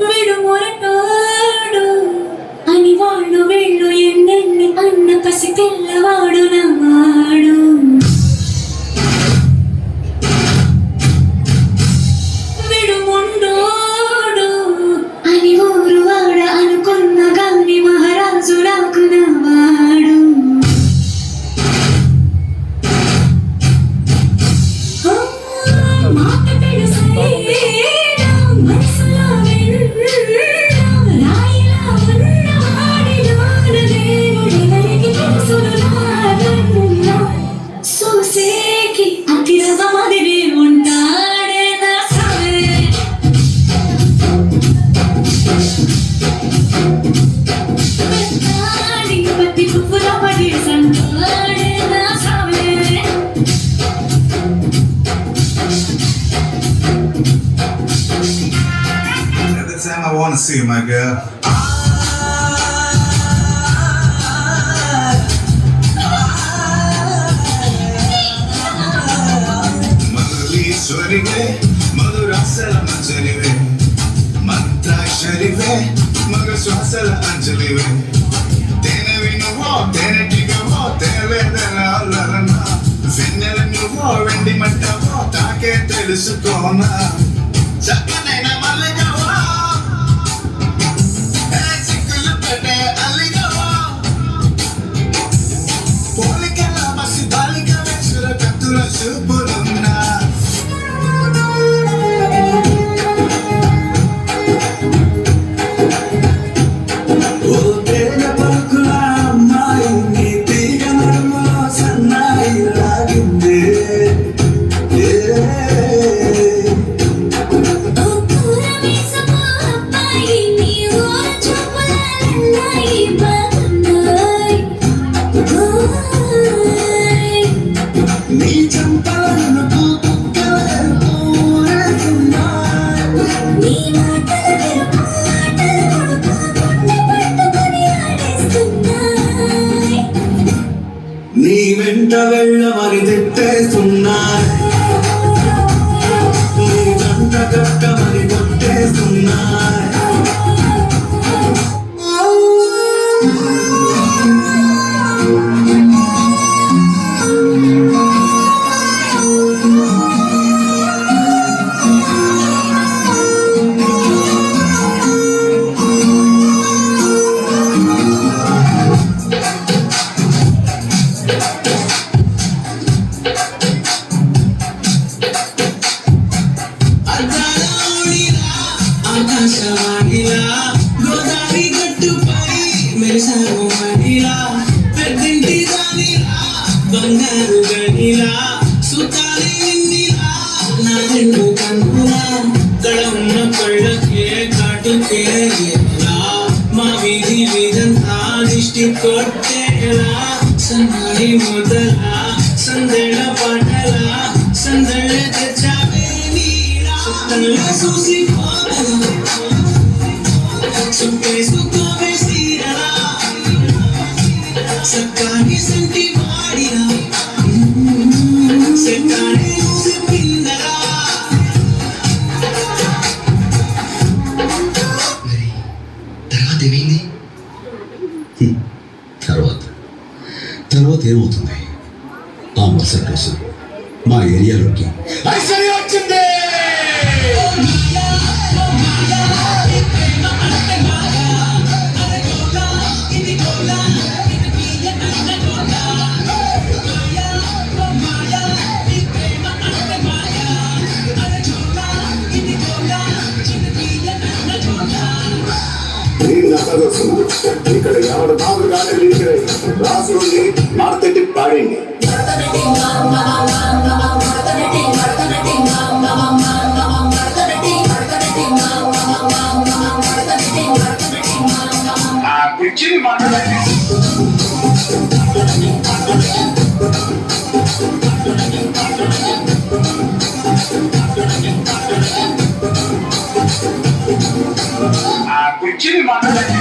వీడు మొరటాడు అని వాళ్ళు వీళ్ళు ఎన్నెన్ని అన్న పసి పిల్లవాడు నవ్వాడు. వీడు మొండోడు అని ఊరు వాడ అనుకున్న గాని మహారాజు నాకు నవ్వాడు. మాట తెలుసైనా మనసులో రాయిలా ఉన్నవాడిలోన దేవుడెవరికి తెలుసును నాదన్నా. సూసేకి అతిరసమదిని ఉంటాడే నా సావే. పెద్దాడి పత్తి పువ్వుల పడి సంటాడే నా సావే. Every time I wanna see you, my girl. మధురీశ్వరివే మధురాసల మంజరివే మంత్రాక్షరివే మగ శ్వాసల అంజలివే తేనెవి నువ్వో తేనెటిగవో తేలేదెలన్న వెన్నెల నువ్వో వెండి మంటవో తాకే తెలుసుకోనా చక్కనైన మల్లిగవో చిక్కులు పెట్టే అల్లిగవో పోలికల మసి బాలిక వెచ్చుల కత్తుల చూపులున్నా ఓ తేనె పలుకుల అమ్మాయి నీ తీగ నడుములో సన్నాయి లాగిందే. నీ చంపలను నీ వెంట వెళ్ళమని తిట్టేస్తున్నా. నీ జంట కట్టమని కొట్టేస్తున్నా. ఆకాశవాణిలా గోదావరి గట్టుపై మెరిసావు మణిలా పెద్దింటి దానిలా బంగారు గనిలా సుతాలి నిన్నిలా నా రెండు కన్నులా కళ ఉన్న కళ్ళకే కాటుకే ఎలా మా వీధి వీధంతా దిష్టి కొట్టేలా సన్నాయి మొదలా సందెళ్ళ పాటలా సందెళ్ళ తెచ్చావే నీలా సుత్తల్లా చూసి సక్కాని సంటి వాడినా సక్కాని పిందరా. తర్వాత ఏమైంది? తర్వాత ఏమవుతుంది? ఆ మరుసటి రోజు మా ఏరియాలోకి ఐశ్వర్య వచ్చింది. ఇక్కడ ఎవరు బాబు కానీ రాసుకొని మార్తెట్టి పాడండి. కుర్చీని మాట్లాడండి.